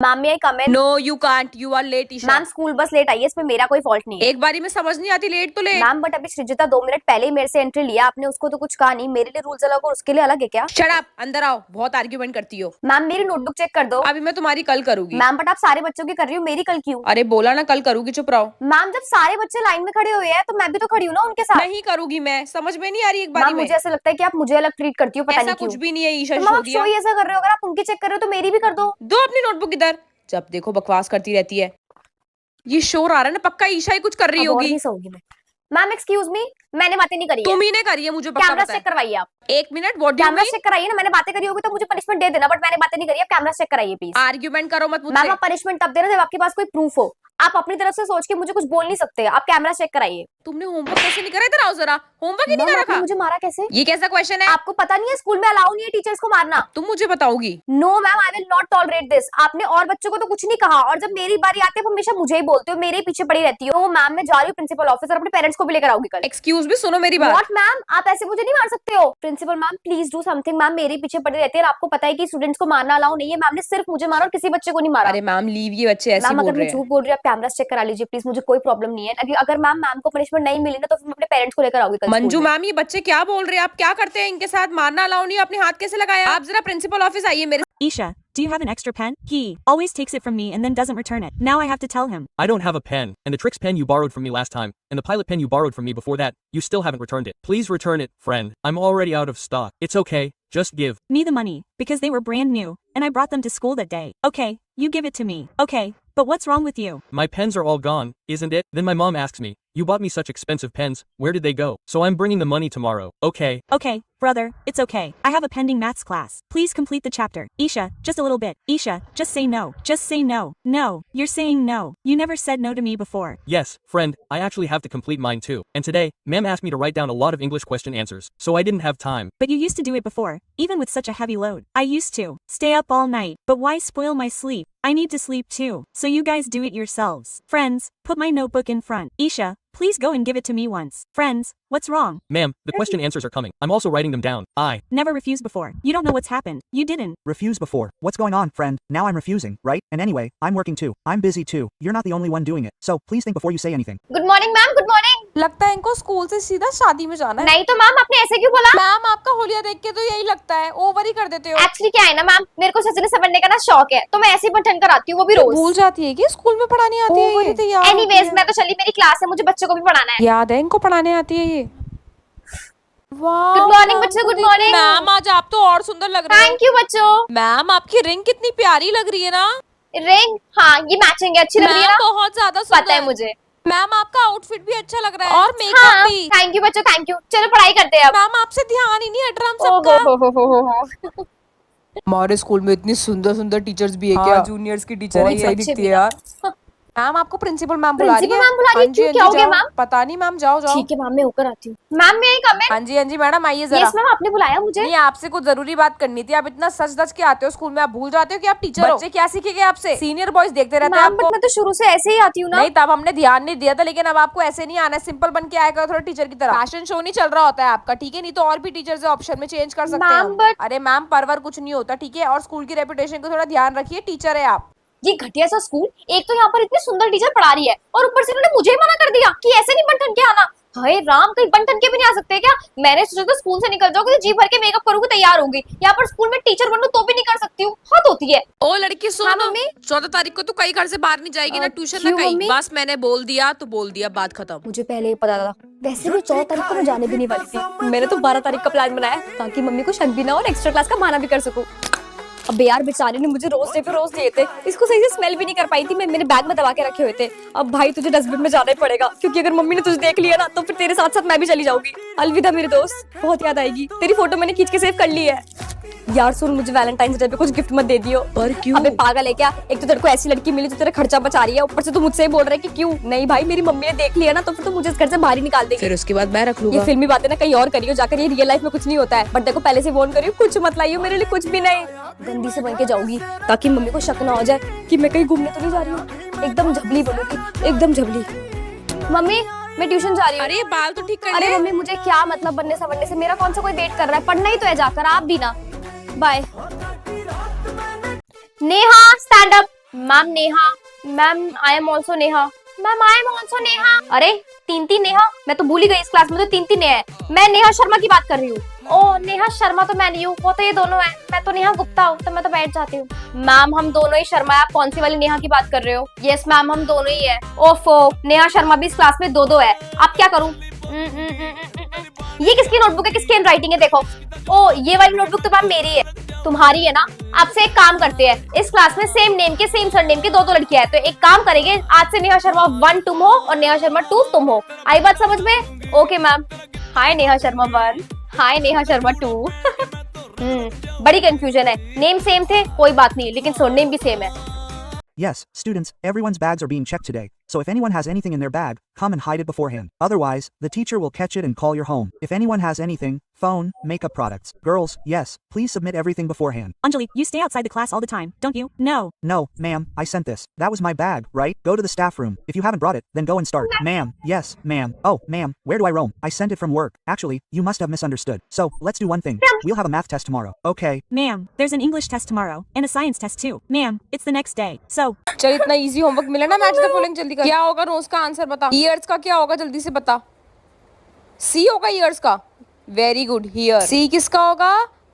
Ma'am मैं come in. No you can't, you are late Isha. Ma'am school bus late आई है, इसमें मेरा कोई फॉल्ट नहीं है। एक बारी में समझ नहीं आती, लेट तो लेट। मैम बट अभी सृजिता 2 मिनट पहले ही मेरे से एंट्री लिया, आपने उसको तो कुछ कहा नहीं। मेरे लिए रूल्स अलग और उसके लिए अलग है क्या? शट अप, अंदर आओ, बहुत आर्ग्यूमेंट करती हो। मैम मेरी नोटबुक चेक कर दो। अभी मैं तुम्हारी कल करूंगी। मैम बट आप सारे बच्चों की कर रही हो, मेरी कल क्यों? अरे बोला ना कल करूंगी, चुप रहो। मैम जब सारे बच्चे लाइन में खड़े हुए हैं तो मैं भी तो खड़ी हूँ ना उनके साथ। नहीं करूंगी मैं, समझ में नहीं आ रही एक बारी मैम में। मुझे ऐसा लगता है कि आप मुझे अलग ट्रीट करती हो, पता ऐसा नहीं क्यों। कुछ भी नहीं है ईशा। तो मैम आप शो ही ऐसा कर रहे हो, अगर आप उनकी चेक कर रहे हो तो मेरी भी कर दो। दो अपनी नोटबुक इधर, जब देखो बकवास करती रहती है। ये शोर आ रहा है ना, पक्का ईशा ही कुछ कर रही अब और होगी। नहीं सोऊंगी मैं। मैम एक्सक्यूज मी, मैंने बातें नहीं करी है। तुम ही ने करी है, मुझे पक्का कैमरा पता है। चेक करवाइए आप। एक minute, what do you camera mean? Check कराइए ना, मैंने बातें करी होगी तो मुझे पनिशमेंट दे देना, बट मैंने बातें नहीं करी है। आप कैमरा चेक कराइए प्लीज। आर्ग्यूमेंट करो मत मैम मुझसे। आप पनिशमेंट तब दे रहे हो जब आपके पास कोई प्रूफ हो। आप अपनी तरफ से सोच के मुझे कुछ बोल नहीं सकते। आप कैमरा चेक कराइए। तुमने होमवर्क कैसे नहीं करा? इधर आओ जरा, होमवर्क ही नहीं मैम कर आपने रखा। मुझे मारा कैसे? ये कैसा क्वेश्चन है? आपको पता नहीं है स्कूल में अलाउ नहीं है टीचर्स को मारना। तुम मुझे बताओगी। No ma'am I will not tolerate this. आपने और बच्चों को तो कुछ नहीं कहा, और जब मेरी बारी आती है तो हमेशा मुझे ही बोलते हो, मेरे ही पीछे पड़ी रहती हो। मैम मैं जा रही हूँ प्रिंसिपल ऑफिस, और अपने पेरेंट्स को भी लेकर आऊंगी कल। एक्सक्यूज भी, सुनो मेरी बात। व्हाट मैम, आप ऐसे मुझे नहीं मार सकते हो। Principal ma'am please do something. Ma'am मेरे पीछे पड़ी रहती है और आपको पता है कि स्टूडेंट्स को मारना अलाउ नहीं है। मैम ने सिर्फ मुझे मारा और किसी बच्चे को नहीं मारा। अरे मैम लीव, ये बच्चे ऐसे मैम बोल अगर मैं रहे हैं। झूठ बोल रही हूँ आप कैमरा चेक करा लीजिए प्लीज, मुझे कोई प्रॉब्लम नहीं है। अगर मैम को पनिशमेंट नहीं मिली ना तो फिर मैं अपने पेरेंट्स को लेकर आऊंगी कल मंजू स्कूल में। मैम, ये बच्चे क्या बोल रहे हैं? आप क्या करते हैं इनके साथ? मारना अलाउ नहीं है, अपने हाथ कैसे लगाया? आप जरा प्रिंसिपल ऑफिस आइए मेरे। Isha, do you have an extra pen? He always takes it from me and then doesn't return it. Now I have to tell him. I don't have a pen, and the Trix pen you borrowed from me last time, and the Pilot pen you borrowed from me before that, you still haven't returned it. Please return it, friend. I'm already out of stock. It's okay, just give. Me the money, because they were brand new, and I brought them to school that day. Okay, you give it to me. Okay, but what's wrong with you? My pens are all gone, isn't it? Then my mom asks me, you bought me such expensive pens, where did they go? So I'm bringing the money tomorrow, okay? Okay, brother, it's okay. I have a pending maths class. Please complete the chapter. Isha, just a little bit. Isha, just say no. Just say no. No, you're saying no. You never said no to me before. Yes, friend, I actually have to complete mine too. And today, ma'am asked me to write down a lot of English question answers, so I didn't have time. But you used to do it before, even with such a heavy load. I used to stay up all night, but why spoil my sleep? I need to sleep too, so you guys do it yourselves. Friends, put my notebook in front. Isha, please go and give it to me once. Friends, what's wrong? Ma'am, the question answers are coming. I'm also writing them down. I Never refused before. You don't know what's happened. You didn't. Refused before. What's going on, friend? Now I'm refusing, right? And anyway, I'm working too. I'm busy too. You're not the only one doing it. So please think before you say anything. Good morning ma'am, good morning. लगता है इनको school से सीधा शादी में जाना है। नहीं तो मैम आपने ऐसे क्यों बोला? मैम आपका होलिया देख के तो यही लगता है, ओवर ही कर देते हो। एक्चुअली क्या है ना मैम, मेरे को सजने संवरने का ना शौक है, तो मैं ऐसे ही बटन कर आती हूँ, वो भी रोज। भूल जाती है कि स्कूल में पढ़ानी आती है ये? तो याद एनीवेज मैं तो चली, मेरी क्लास है, मुझे बच्चों को भी पढ़ाना है। याद है इनको पढ़ाने आती है ये। वाह, गुड मॉर्निंग बच्चों, गुड मॉर्निंग। मैम आज आप तो और सुंदर लग रहे थैंक यू बच्चों। हो। मैम आपकी रिंग कितनी प्यारी लग रही है ना। रिंग, हाँ ये मैचिंग है, अच्छी लग रही है मैम ना? बहुत ज्यादा सुंदर पता है मुझे। मैम आपका आउटफिट भी अच्छा लग रहा है और मेकअप हाँ भी। थैंक यू बच्चों, थैंक यू। चलो पढ़ाई करते हैं अब। मैम आपसे ध्यान ही नहीं हट रहा हम ओ सबका। हो। हमारे स्कूल में इतनी सुंदर सुंदर टीचर्स भी है हाँ, क्या? जूनियर्स की टीचर बहुत है, सही अच्छे दिखती भी है यार। मैम आपको प्रिंसिपल मैम बुला रही है। प्रिंसिपल मैम बुला रही है? हाँ जी, क्यों, हाँ क्या जी, हो गया जाओ। मैम? पता नहीं मैम, जाओ जाओ। ठीक है मैम, मैं होकर आती हूँ। मैम मैं ही कम है। हाँ जी, हाँ जी मैडम आइए जरा। यस मैम, आपने बुलाया मुझे? नहीं, आपसे कुछ जरूरी बात करनी थी। आप इतना सच धज के आते हो स्कूल में, आप भूल जाते हो कि आप टीचर हो। बच्चे क्या सीखेंगे आपसे? सीनियर बॉयज देखते रहते हैं मैम आपको। बट मैं तो शुरू से ऐसे ही आती हूँ ना। नहीं, तब हमने ध्यान नहीं दिया था, लेकिन अब आपको ऐसे नहीं आना है। सिंपल बन के आया करो थोड़ा टीचर की तरह। फैशन शो नहीं चल रहा होता है आपका, ठीक है? नहीं तो और भी टीचर्स ऑप्शन में चेंज कर सकते हैं मैम, हम। but- अरे मैम परवर कुछ नहीं होता, ठीक है? और स्कूल की रेपुटेशन को थोड़ा ध्यान रखिए, टीचर है आप। ये घटिया सा स्कूल, एक तो यहाँ पर इतनी सुंदर टीचर पढ़ा रही है और ऊपर से इन्होंने मुझे ही मना कर दिया कि ऐसे नहीं बन ठन के आना। हाय राम, कहीं बन ठन के भी नहीं आ सकते क्या? मैंने सोचा था स्कूल से निकल जाओगे तो जी भर के मेकअप करूंगी, तैयार होगी। यहाँ पर स्कूल में टीचर बनूं तो भी नहीं कर सकती हूँ, हद होती है। ओ लड़की सुन, हाँ, मम्मी? 14 तारीख को तो कहीं घर से बाहर नहीं जाएगी, ना ट्यूशन ना क्यों, कहीं। मम्मी? बस मैंने बोल दिया तो बोल दिया, बात खत्म। मुझे पहले ही पता था। वैसे भी 14 तारीख को मैं जाने भी नहीं वाली थी। मैंने तो 12 तारीख का प्लान बनाया ताकि मम्मी को शक भी ना हो और एक्स्ट्रा क्लास का बहाना भी कर सकूं। अब यार बेचारे ने मुझे रोज डे पे रोज दिए थे, इसको सही से स्मेल भी नहीं कर पाई थी। मैं मेरे बैग में दबा के रखे हुए थे। अब भाई तुझे डस्टबिन में जाना ही पड़ेगा, क्योंकि अगर मम्मी ने तुझे देख लिया ना तो फिर तेरे साथ साथ मैं भी चली जाऊंगी। अलविदा मेरे दोस्त, बहुत याद आएगी। तेरी फोटो मैंने खींच के सेव कर ली है। यार सुन, मुझे वैलेंटाइंस डे पे कुछ गिफ्ट मत दे दियो। पर क्यों? अबे पागल है क्या? एक तो तेरे को ऐसी लड़की मिली जो तेरा खर्चा बचा रही है, ऊपर से तू मुझसे ही बोल रहा है कि क्यों? नहीं भाई, मेरी मम्मी ने देख लिया ना तो फिर तो मुझे इस घर से बाहर ही निकाल देगी। फिर उसके बाद मैं रख ये लूंगा। फिल्मी बातें ना कहीं और करियो जाकर, ये रियल लाइफ में कुछ नहीं होता है। बट देखो पहले से वार्न करियो, कुछ मत लाइयो मेरे लिए, कुछ भी नहीं। गंदी से बन के जाऊंगी ताकि मम्मी को शक ना हो जाए कि मैं कहीं घूमने तो नहीं जा रही हूँ। एकदम झबली बनूंगी, एकदम झबली। मम्मी मैं ट्यूशन जा रही हूँ। अरे ये बाल तो ठीक कर अरे ले। मम्मी मुझे क्या मतलब बनने सवरने से, मेरा कौन सा कोई वेट कर रहा है? पढ़ना ही तो है जाकर, आप भी ना। Bye. Neha stand up. Ma'am Neha, ma'am I am also Neha, ma'am I am also Neha. अरे तीन नेहा, मैं तो भूल ही गई इस क्लास में तो तीन नेहा है। मैं नेहा शर्मा की बात कर रही हूँ। ओ नेहा शर्मा तो मैं नहीं हूँ, वो तो ये दोनों है। मैं तो नेहा गुप्ता हूँ, तो मैं तो बैठ जाती हूँ। मैम हम दोनों ही शर्मा है, आप कौन सी वाली नेहा की बात कर रहे हो? यस मैम हम दोनों ही है। ओफो, नेहा शर्मा भी इस क्लास में दो है, आप क्या करूँ? ये किसकी नोटबुक है, किसकी हैंडराइटिंग है देखो। ओ ये वाली नोटबुक तो मैम मेरी है, तुम्हारी है ना। आपसे एक काम करते हैं, इस क्लास में सेम नेम के सेम सरनेम के दो लड़कियां हैं, तो एक काम करेंगे, आज से नेहा शर्मा 1 तुम हो और नेहा शर्मा 2 तुम हो। आई बात समझ में? Okay ma'am. Hi Neha Sharma 1, hi Neha Sharma 2। बड़ी कंफ्यूजन है, नेम सेम थे कोई बात नहीं, लेकिन सरनेम भी सेम है। Yes, students, everyone's bags are being checked today, so if anyone has anything in their bag, come and hide it beforehand. Otherwise, the teacher will catch it and call your home. If anyone has anything, phone, makeup products. Girls, yes, please submit everything beforehand. Anjali, you stay outside the class all the time, don't you? No. No, ma'am, I sent this. That was my bag, right? Go to the staff room. If you haven't brought it, then go and start. Ma'am, yes, ma'am. Oh, ma'am, where do I roam? I sent it from work. Actually, you must have misunderstood. So, let's do one thing. We'll have a math test tomorrow, okay? Ma'am, there's an English test tomorrow, and a science test too. Ma'am, it's the next day. So, चल इतना easy homework मिला ना, match the following जल्दी कर। क्या होगा रोज का answer बता। ईयर्स का क्या होगा जल्दी से बता। सी होगा ईयर्स का, वेरी गुड। हियर सी किसका होगा?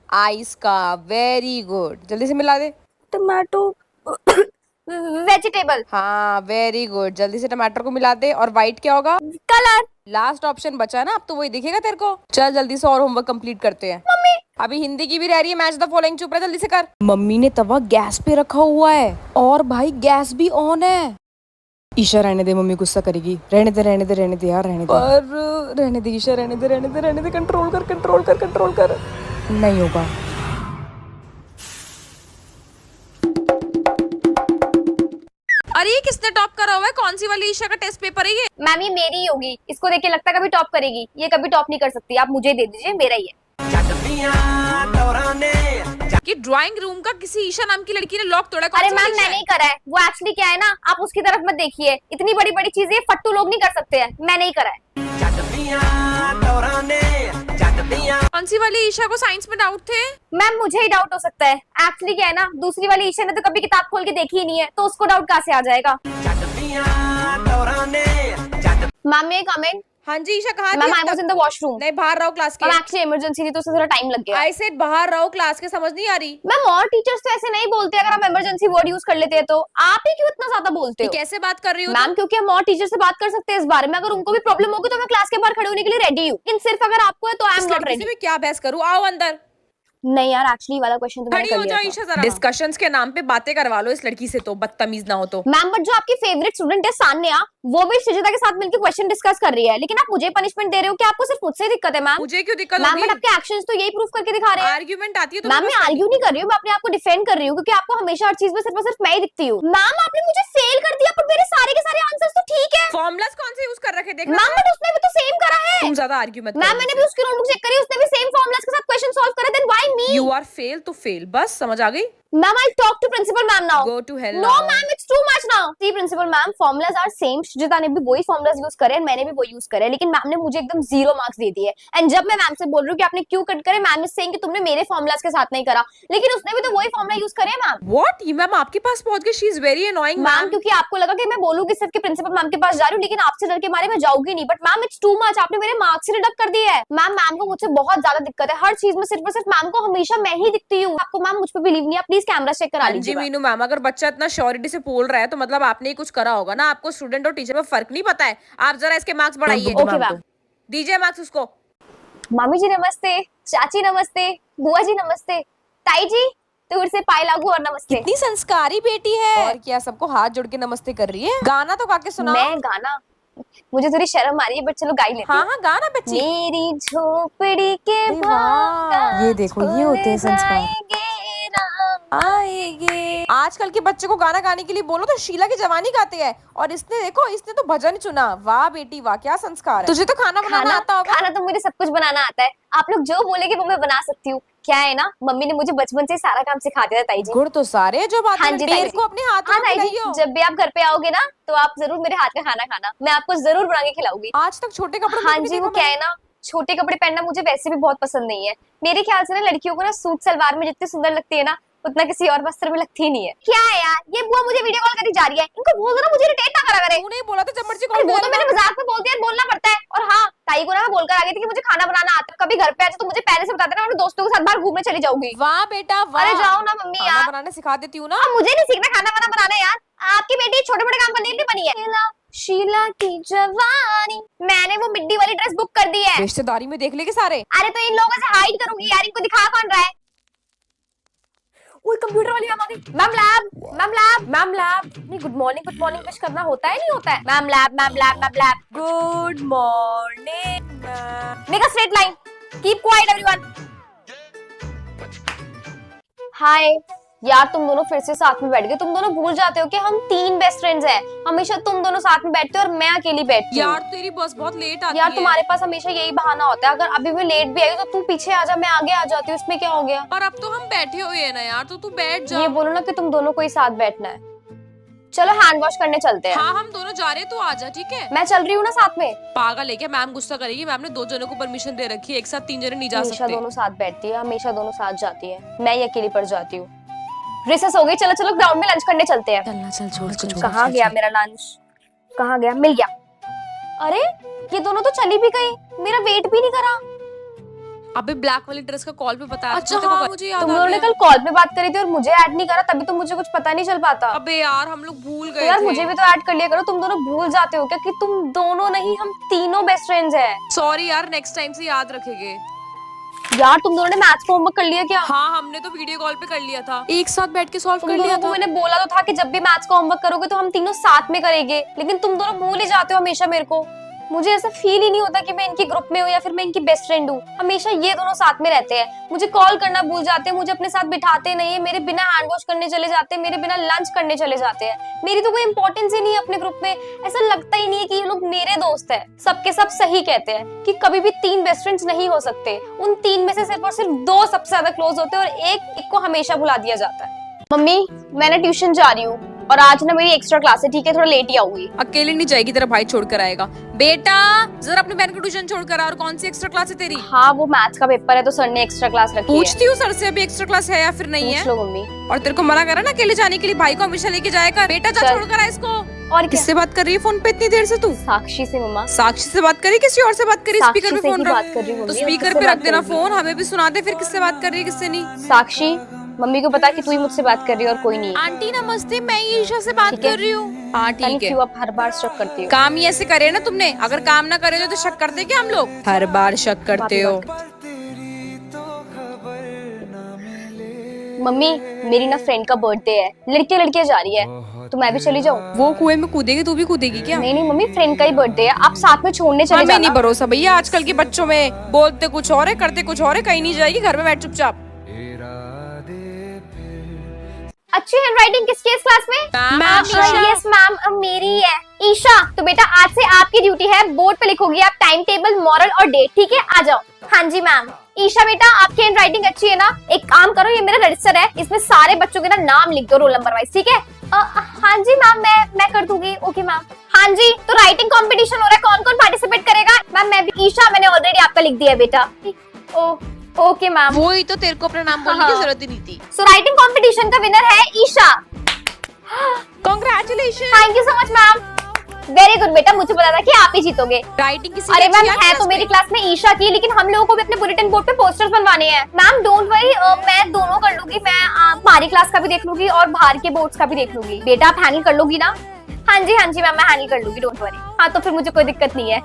आइस का, वेरी गुड। जल्दी से मिला दे। Tomato vegetable. हाँ वेरी गुड, जल्दी से टमाटर को मिला दे। और व्हाइट क्या होगा? कलर। लास्ट ऑप्शन बचा है ना, अब तो वही दिखेगा तेरे को। चल जल्दी से और होमवर्क कंप्लीट करते हैं। मम्मी अभी हिंदी की भी रह रही है, मैच द फॉलोइंग। चुप रह, जल्दी से कर। मम्मी ने तवा गैस पे रखा हुआ है और भाई गैस भी ऑन है। ईशा रहने दे, मम्मी गुस्सा करेगी। रहने दे रहने दे रहने दे यार, रहने दे। पर रहने दे ईशा, रहने दे रहने दे रहने दे। कंट्रोल कर कंट्रोल कर कंट्रोल कर। नहीं होगा। अरे ये किसने टॉप करा हुआ है? कौन सी वाली ईशा का टेस्ट पेपर है ये? मैम ये मेरी ही होगी, इसको देख के लगता है कभी टॉप करेगी। ये कभी टॉप नहीं कर सकती, आप मुझे दे दीजिए, मेरा ही है। कि ड्राइंग रूम का किसी ईशा नाम की लड़की ने लॉक तोड़ा। अरे मैम मैंने नहीं करा है, वो एक्चुअली क्या है ना, आप उसकी तरफ मत देखिए। इतनी बड़ी बड़ी चीजें फट्टू लोग नहीं कर सकते हैं, मैंने ही करा है। कौन सी वाली ईशा को साइंस में डाउट थे? मैम मुझे ही डाउट हो सकता है। एक्चुअली क्या है ना, दूसरी वाली ईशा ने तो कभी किताब खोल के देखी ही नहीं है, तो उसको डाउट कहाँ से आ जाएगा। मैम ये कमेंट। हाँ जी ईशा, कहाँ थी? Ma'am I was in the washroom. नहीं, बाहर रहो क्लास के। एक्चुअली इमरजेंसी थी तो उससे थोड़ा टाइम लग गया। आई सेड बाहर रहो क्लास के, समझ नहीं आ रही? मैम और टीचर्स तो ऐसे नहीं बोलते, अगर हम इमरजेंसी वर्ड यूज कर लेते हैं तो। आप ही क्यों इतना ज्यादा बोलते हो? कैसे बात कर रही हो मैम? क्योंकि हम और टीचर से बात कर सकते हैं इस बारे में। अगर उनको भी प्रॉब्लम होगी तो मैं क्लास के बाहर खड़े होने के लिए रेडी हूँ, लेकिन सिर्फ अगर आपको है तो आई एम नॉट रेडी। मैं क्या बहस करूँ? आओ अंदर। नहीं यार, एक्चुअली वाला क्वेश्चन तो मैंने कर लिया था। डिस्कशंस के नाम पे बातें करवा लो इस लड़की से, तो बदतमीज ना हो तो। मैम बट जो आपकी फेवरेट स्टूडेंट है सान्या, वो भी सृजिता के साथ मिलकर क्वेश्चन डिस्कस कर रही है, लेकिन आप मुझे पनिशमेंट दे रहे हो कि आपको सिर्फ मुझसे दिक्कत है। मैम मुझे क्यों दिक्कत मैम, होगी? बट आपके एक्शंस तो यही प्रूफ करके दिखा रहे हैं। आर्ग्यूमेंट आती है तो मैम मैं आर्ग्यू नहीं कर रही हूँ, मैं अपने आप को डिफेंड कर रही हूँ, क्योंकि आपको हमेशा हर चीज में सिर्फ और सिर्फ मैं ही दिखती हूँ। मैम आपने मुझे फेल कर दिया, पर मेरे सारे के सारे आंसर्स तो ठीक है। फॉर्मूलाज कौन से यूज कर रखे देख। मैम बट उसने भी तो सेम करा है। तुम ज्यादा आर्ग्यू मत। मैम मैंने भी उसकी नोटबुक चेक करी, उसने भी सेम फॉर्मूलाज के साथ क्वेश्चन सॉल्व करे, then why me? You are fail तो फेल, बस समझ आ गई। Ma'am, I'll talk to principal ma'am now. Go to hell No, now. ma'am, it's too much now. See, principal ma'am, formulas are same. श्रुजिता ने भी वही formulas use करे, मैंने भी वही यूज करे, लेकिन मैम ने मुझे एकदम 0 मार्क्स दे दिए। एंड जब मैं मैम से बोल रही हूँ कि आपने क्यों कट करे, मैम इज सेइंग कि तुमने मेरे formulas के साथ नहीं करा, लेकिन उसने भी तो वही फॉर्मूला यूज करे। Ma'am What? ये मैम आपके पास पहुंच गई? She is very annoying ma'am, क्योंकि आपको लगा कि मैं बोलूंगी सिर्फ कि प्रिंसिपल मैम के पास जा रही हूँ, लेकिन आपसे डर के मारे मैं जाऊंगी नहीं। But ma'am it's too much, आपने मेरे मार्क्स ही डिडक्ट कर दिए है। मैम को मुझसे बहुत ज्यादा दिक्कत है, हर चीज में सिर्फ और सिर्फ मैम को हमेशा मैं ही दिखती हूँ। आपको मैम मुझ पर बिलीव नहीं है, प्लीज कैमरा चेक करा लीजिए। जी मीनू मैम, अगर बच्चा इतना श्योरिटी से बोल रहा है तो मतलब आपने ही कुछ करा होगा ना। आपको स्टूडेंट और टीचर में फर्क नहीं पता है। आप जरा इसके मार्क्स बढ़ाइए। ओके मैम, दीजिए मार्क्स उसको। मामी जी नमस्ते, चाची नमस्ते, बुआ जी नमस्ते, ताई जी दूर से पाए लागू और नमस्ते। कितनी संस्कारी बेटी है। और क्या सबको हाथ जोड़ के नमस्ते कर रही है? गाना तो गा के सुनाओ। मैं गाना, मुझे थोड़ी शर्म आ रही है, बट चलो गा ही लेती हूँ। हाँ गाना बच्ची। मेरी झोपड़ी के वाह, ये देखो ये होते हैं संस्कार। आएंगे। आजकल के बच्चे को गाना गाने के लिए बोलो तो शीला की जवानी गाते हैं, और इसने देखो इसने तो भजन चुना। वाह बेटी वाह, क्या संस्कार है। तुझे तो खाना बनाना आता होगा। खाना तो मुझे सब कुछ बनाना आता है, आप लोग जो बोलेंगे वो मैं बना सकती हूँ। क्या है ना, मम्मी ने मुझे बचपन से सारा काम सिखा दिया था ताई जी। गुड़ तो सारे हैं जो बात हाँ जी, ताई जी। को अपने हाथ में खिलाइयो। जब भी आप घर पे आओगे ना तो आप जरूर मेरे हाथ का खाना खाना, मैं आपको जरूर बना के खिलाऊंगी। आज तक छोटे कपड़े। हाँ जी, वो क्या है ना, छोटे कपड़े पहनना मुझे वैसे भी बहुत पसंद नहीं है। मेरे ख्याल से ना लड़कियों को ना सूट सलवार में जितनी सुंदर लगती है ना, उतना किसी और वस्त्र में लगती ही नहीं है। क्या है यार, ये बुआ मुझे वीडियो कॉल करी जा रही है, इनको बोल दो ना मुझे इरिटेट ना करा करे। तूने बोला था जब मर्जी अरे कॉल वो तो मैंने मजाक में बोलती है, बोलना पड़ता है। और हाँ, ताई को ना मैं बोलकर आ गई थी कि मुझे खाना बनाना आता है, कभी घर पे आ जाओ तो मुझे पहले से बता देना, और दोस्तों के साथ बाहर घूमने चली जाऊंगी। वाह बेटा वाह। अरे जाओ ना मम्मी खाना यार, बनाना सिखा देती हूँ ना। अब मुझे नहीं सीखना खाना वाना बनाना यार, आपकी बेटी छोटे मोटे काम करने के लिए बनी है। शीला की जवानी, मैंने वो मिड्डी वाली ड्रेस बुक कर दी है। रिश्तेदारी में देख लेंगे सारे। अरे तो इन लोगों से हाइड करूंगी यार, इनको दिखा कौन रहा है। ओए कंप्यूटर वाली मैम आ गई। Ma'am lab, ma'am lab, ma'am lab. नहीं गुड मॉर्निंग विश करना होता है नहीं होता है। Ma'am lab, ma'am lab, ma'am lab. Good morning. Make a straight line, keep quiet everyone. Hi यार, तुम दोनों फिर से साथ में बैठ गए। तुम दोनों भूल जाते हो कि हम 3 बेस्ट फ्रेंड्स हैं। हमेशा तुम दोनों साथ में बैठते हो और मैं अकेली बैठती हूँ। यार तेरी बस बहुत लेट आती यार है। तुम्हारे पास हमेशा यही बहाना होता है, अगर अभी मैं लेट भी आई तो तू पीछे आ जा, मैं आगे आ जाती हूँ, इसमें क्या हो गया। और अब तो हम बैठे हुए हैं ना यार, तो तू बैठ जा। ये बोलो ना कि तुम दोनों को ही साथ बैठना है। चलो हैंड वॉश करने चलते हैं। हाँ हम दोनों जा रहे हैं, तू आ जा ठीक है। मैं चल रही हूँ ना साथ में। पागल है क्या, मैम गुस्सा करेगी। मैम ने 2 जनों को परमिशन दे रखी है, एक साथ 3 जने नहीं जा हमेशा सकते। दोनों साथ बैठती है, हमेशा दोनों साथ जाती है, मैं ही अकेली पड़ जाती हूँ। रिसेस हो गई, चलो चलो ग्राउंड में लंच करने चलते हैं। चलना चल, छोड़ कहाँ गया मेरा लंच, कहाँ गया, मिल गया। अरे ये दोनों तो चली भी गई, मेरा वेट भी नहीं करा। अबे ब्लैक वाली ड्रेस का कॉल पे बताया। अच्छा तो हाँ, मुझे याद तुम आ लोगों ने गया। कल कॉल पे बात करी थी और मुझे ऐड नहीं करा, तभी तो मुझे कुछ पता नहीं चल पाता। अबे यार हम लोग भूल तो गए यार थे। मुझे भी तो ऐड कर लिया करो। तुम दोनों भूल जाते हो क्या कि तुम दोनों नहीं, हम तीनों बेस्ट फ्रेंड्स हैं। सॉरी यार, नेक्स्ट टाइम से याद रखेंगे। यार तुम दोनों ने मैथ्स का होमवर्क कर लिया क्या? हाँ हमने तो वीडियो कॉल पे कर लिया था, एक साथ बैठ के सॉल्व तुम कर लिया दोनों को था। मैंने बोला तो था कि जब भी मैथ्स का होमवर्क करोगे तो हम तीनों साथ में करेंगे, लेकिन तुम दोनों भूल ही जाते हो हमेशा मेरे को। मुझे ऐसा फील ही नहीं होता कि मैं इनकी ग्रुप में हूँ या फिर मैं इनकी बेस्ट फ्रेंड हूँ। हमेशा ये दोनों साथ में रहते हैं, मुझे कॉल करना भूल जाते हैं, मुझे अपने साथ बिठाते नहीं है, मेरे बिना हैंड वॉश करने चले जाते हैं, मेरे बिना लंच करने चले जाते हैं। मेरी तो कोई इंपॉर्टेंस ही नहीं है अपने ग्रुप में। ऐसा लगता ही नहीं है कि ये लोग मेरे दोस्त है। सबके सब सही कहते हैं कि कभी भी 3 बेस्ट फ्रेंड्स नहीं हो सकते। उन 3 में से सिर्फ और सिर्फ 2 सबसे ज्यादा क्लोज होते हैं और एक को हमेशा भुला दिया जाता है। मम्मी मैंने ट्यूशन जा रही हूँ और आज ना मेरी एक्स्ट्रा क्लास है, ठीक है, थोड़ा लेट ही आऊंगी। अकेले नहीं जाएगी, तेरा भाई छोड़ कर आएगा। बेटा जरा अपनी बहन को ट्यूशन छोड़ कर आ। और कौन सी एक्स्ट्रा क्लास है तेरी? हाँ वो मैथ्स का पेपर है तो सर ने एक्स्ट्रा क्लास रखी है। पूछती हूँ सर से अभी एक्स्ट्रा क्लास है या फिर नहीं पूछ है। लो मम्मी। और तेरे को मना करा ना अकेले जाने के लिए, भाई को हमेशा लेके जाया कर। बेटा जा, चल। छोड़ कर आ इसको। और क्या? किससे बात कर रही है फोन पे इतनी देर से तू? साक्षी से मम्मा। साक्षी से बात करी, किसी और से बात करी? साक्षी स्पीकर पे से फोन ही रख। बात कर रही हूँ तो मम्मी, स्पीकर किससे पे रख बात देना करूंगी? फोन, हमें भी सुना दे फिर किससे बात कर रही है किससे नहीं। साक्षी मम्मी को पता कि तू ही मुझसे बात कर रही है और कोई नहीं है। आंटी नमस्ते, मैं ईशा से बात ठीक है। कर रही हूँ। हाँ पता नहीं ठीक है। क्यों आप हर बार शक करती हो। काम ही ऐसे करे ना तुमने, अगर काम ना करे तो शक करते क्या हम लोग? हर बार शक करते हो। मम्मी मेरी ना फ्रेंड का बर्थडे है, लड़कियां जा रही है, तो मैं भी चली जाऊँ? वो कुएं में कूदेगी, तू भी कूदेगी क्या? नहीं नहीं मम्मी, फ्रेंड का ही बर्थडे है, आप साथ में छोड़ने चले हमें नहीं जाना। भरोसा भैया आजकल के बच्चों में, बोलते कुछ और है करते कुछ और है। कहीं नहीं जाएगी, घर में बैठ चुपचाप। अच्छी हैंडराइटिंग किसकी है इस क्लास में? मैम यस मैम मेरी है। ईशा तो बेटा आज से आपकी ड्यूटी है, बोर्ड पे लिखोगी आप टाइम टेबल, मॉरल और डेट, ठीक है? आ जाओ। हाँ जी मैम। ईशा बेटा आपकी हैंडराइटिंग अच्छी है ना, एक काम करो, ये मेरा रजिस्टर है, इसमें सारे बच्चों के ना नाम लिख दो रोल नंबर वाइज, ठीक है? हाँ जी मैम मैं कर दूंगी। Okay ma'am. हाँ जी तो राइटिंग कंपटीशन हो रहा है, कौन कौन पार्टिसिपेट करेगा? मैम मैं भी। ईशा मैंने ऑलरेडी आपका लिख दिया है बेटा। Okay ma'am. वो ही तो, तेरे को अपना नाम बोलने की जरूरत ही नहीं थी। सो राइटिंग कंपटीशन का विनर है Isha. Congratulation. Thank you so much ma'am. Very good बेटा, मुझे पता था कि आप ही जीतोगे। राइटिंग किसी अरे ने मैम किया है क्लास तो मेरी में? क्लास में ईशा की, लेकिन हम लोगों को भी अपने बुलेटिन बोर्ड पे पोस्टर्स बनवाने हैं। मैम डोंट वरी, मैं दोनों कर लूंगी। मैं हमारी क्लास का भी देख लूंगी और बाहर के बोर्ड्स का भी देख लूंगी। बेटा आप हैंडल कर लोगी ना? हाँ जी मैम मैं हैंडल कर लूंगी, डोंट वरी। हाँ तो फिर मुझे कोई दिक्कत नहीं है।